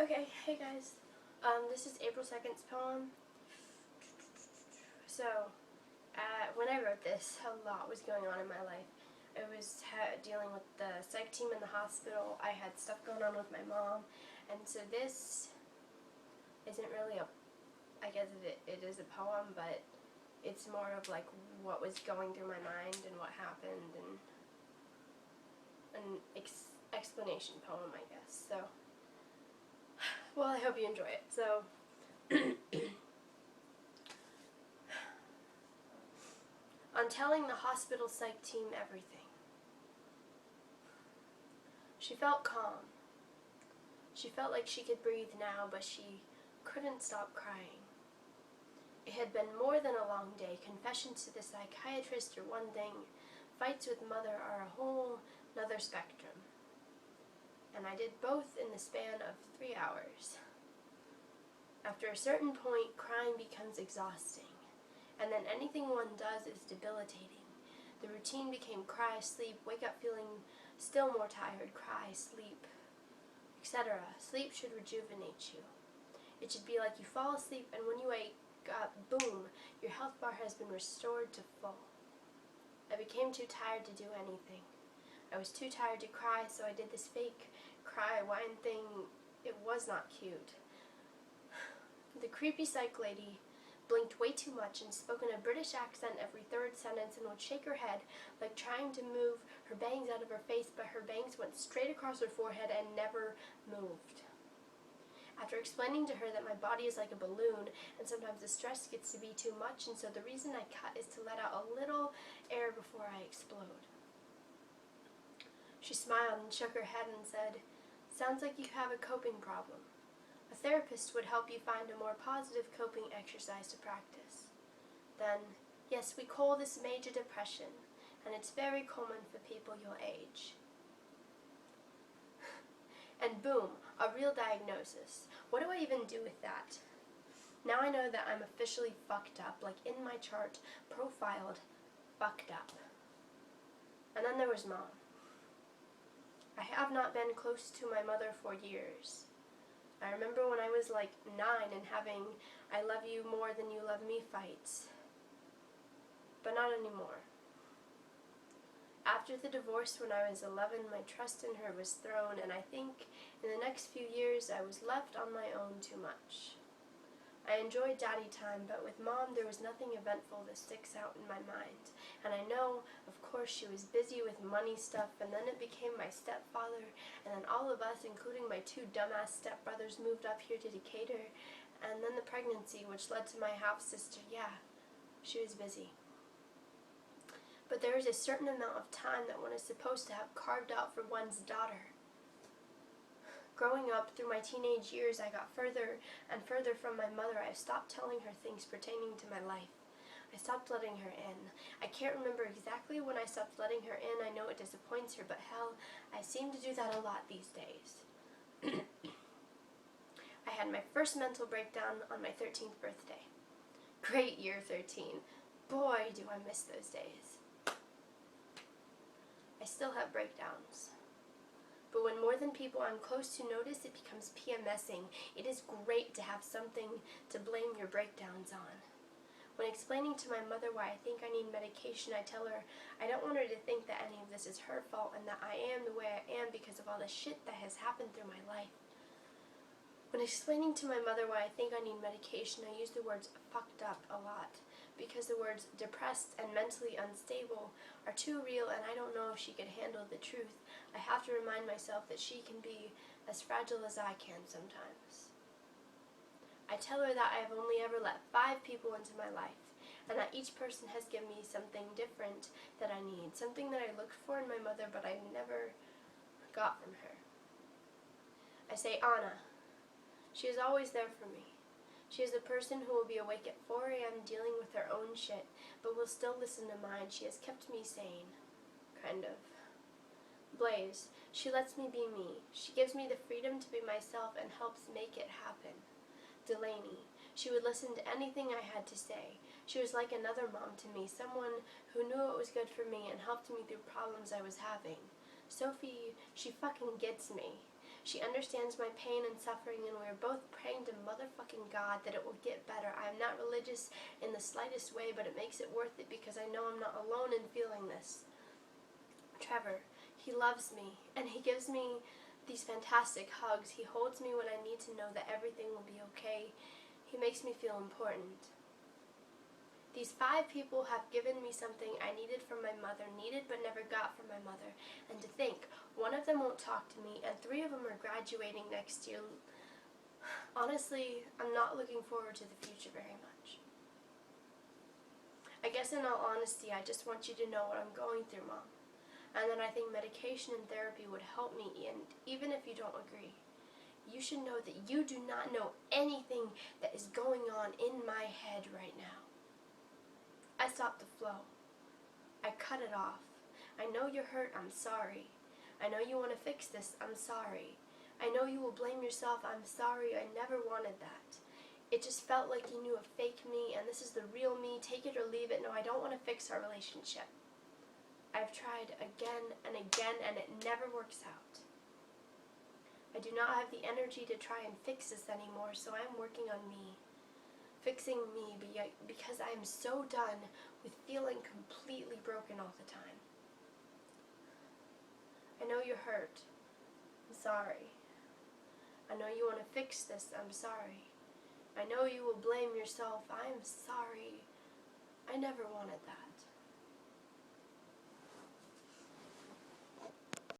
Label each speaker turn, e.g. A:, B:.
A: Okay, hey guys. This is April 2nd's poem. So, when I wrote this, a lot was going on in my life. I was dealing with the psych team in the hospital. I had stuff going on with my mom. And so this isn't really I guess it is a poem, but it's more of like what was going through my mind and what happened, and an explanation poem, I guess. So, well, I hope you enjoy it. So, on telling the hospital psych team everything. She felt calm. She felt like she could breathe now, but she couldn't stop crying. It had been more than a long day. Confessions to the psychiatrist are one thing. Fights with mother are a whole nother spectrum. And I did both in the span of 3 hours. After a certain point, crying becomes exhausting, and then anything one does is debilitating. The routine became cry, sleep, wake up feeling still more tired, cry, sleep, etc. Sleep should rejuvenate you. It should be like you fall asleep, and when you wake up, boom, your health bar has been restored to full. I became too tired to do anything. I was too tired to cry, so I did this fake cry whine thing. It was not cute. The creepy psych lady blinked way too much and spoke in a British accent every third sentence and would shake her head like trying to move her bangs out of her face, but her bangs went straight across her forehead and never moved. After explaining to her that my body is like a balloon and sometimes the stress gets to be too much, and so the reason I cut is to let out a little air before I explode. She smiled and shook her head and said, "Sounds like you have a coping problem. A therapist would help you find a more positive coping exercise to practice." Then, "Yes, we call this major depression, and it's very common for people your age." And boom, a real diagnosis. What do I even do with that? Now I know that I'm officially fucked up, like in my chart, profiled, fucked up. And then there was Mom. I have not been close to my mother for years. I remember when I was like 9 and having "I love you more than you love me" fights. But not anymore. After the divorce when I was 11, my trust in her was thrown, and I think in the next few years I was left on my own too much. I enjoyed daddy time, but with Mom there was nothing eventful that sticks out in my mind. And I know, of course, she was busy with money stuff, and then it became my stepfather, and then all of us, including my 2 dumbass stepbrothers, moved up here to Decatur, and then the pregnancy, which led to my half-sister. Yeah, she was busy. But there is a certain amount of time that one is supposed to have carved out for one's daughter. Growing up, through my teenage years, I got further and further from my mother. I stopped telling her things pertaining to my life. I stopped letting her in. I can't remember exactly when I stopped letting her in. I know it disappoints her, but hell, I seem to do that a lot these days. I had my first mental breakdown on my 13th birthday. Great year 13. Boy, do I miss those days. I still have breakdowns. But when more than people I'm close to notice, it becomes PMSing. It is great to have something to blame your breakdowns on. When explaining to my mother why I think I need medication, I tell her I don't want her to think that any of this is her fault and that I am the way I am because of all the shit that has happened through my life. When explaining to my mother why I think I need medication, I use the words "fucked up" a lot, because the words depressed and mentally unstable are too real, and I don't know if she could handle the truth. I have to remind myself that she can be as fragile as I can sometimes. I tell her that I have only ever let 5 people into my life, and that each person has given me something different that I need, something that I looked for in my mother but I never got from her. I say Anna. She is always there for me. She is the person who will be awake at 4 a.m. dealing with her own shit, but will still listen to mine. She has kept me sane. Kind of. Blaze. She lets me be me. She gives me the freedom to be myself and helps make it happen. Delaney. She would listen to anything I had to say. She was like another mom to me, someone who knew what was good for me and helped me through problems I was having. Sophie, she fucking gets me. She understands my pain and suffering, and we're both praying to motherfucking God that it will get better. I am not religious in the slightest way, but it makes it worth it because I know I'm not alone in feeling this. Trevor, he loves me, and he gives me these fantastic hugs. He holds me when I need to know that everything will be okay. He makes me feel important. These 5 people have given me something I needed from my mother, needed but never got from my mother. And to think, one of them won't talk to me, and 3 of them are graduating next year. Honestly, I'm not looking forward to the future very much. I guess in all honesty, I just want you to know what I'm going through, Mom. And that I think medication and therapy would help me, and even if you don't agree, you should know that you do not know anything that is going on in my head right now. I stopped the flow. I cut it off. I know you're hurt, I'm sorry. I know you want to fix this, I'm sorry. I know you will blame yourself, I'm sorry, I never wanted that. It just felt like you knew a fake me, and this is the real me, take it or leave it. No, I don't want to fix our relationship. I've tried again and again, and it never works out. I do not have the energy to try and fix this anymore, so I'm working on me. Fixing me because I am so done with feeling completely broken all the time. I know you're hurt. I'm sorry. I know you want to fix this. I'm sorry. I know you will blame yourself. I'm sorry. I never wanted that.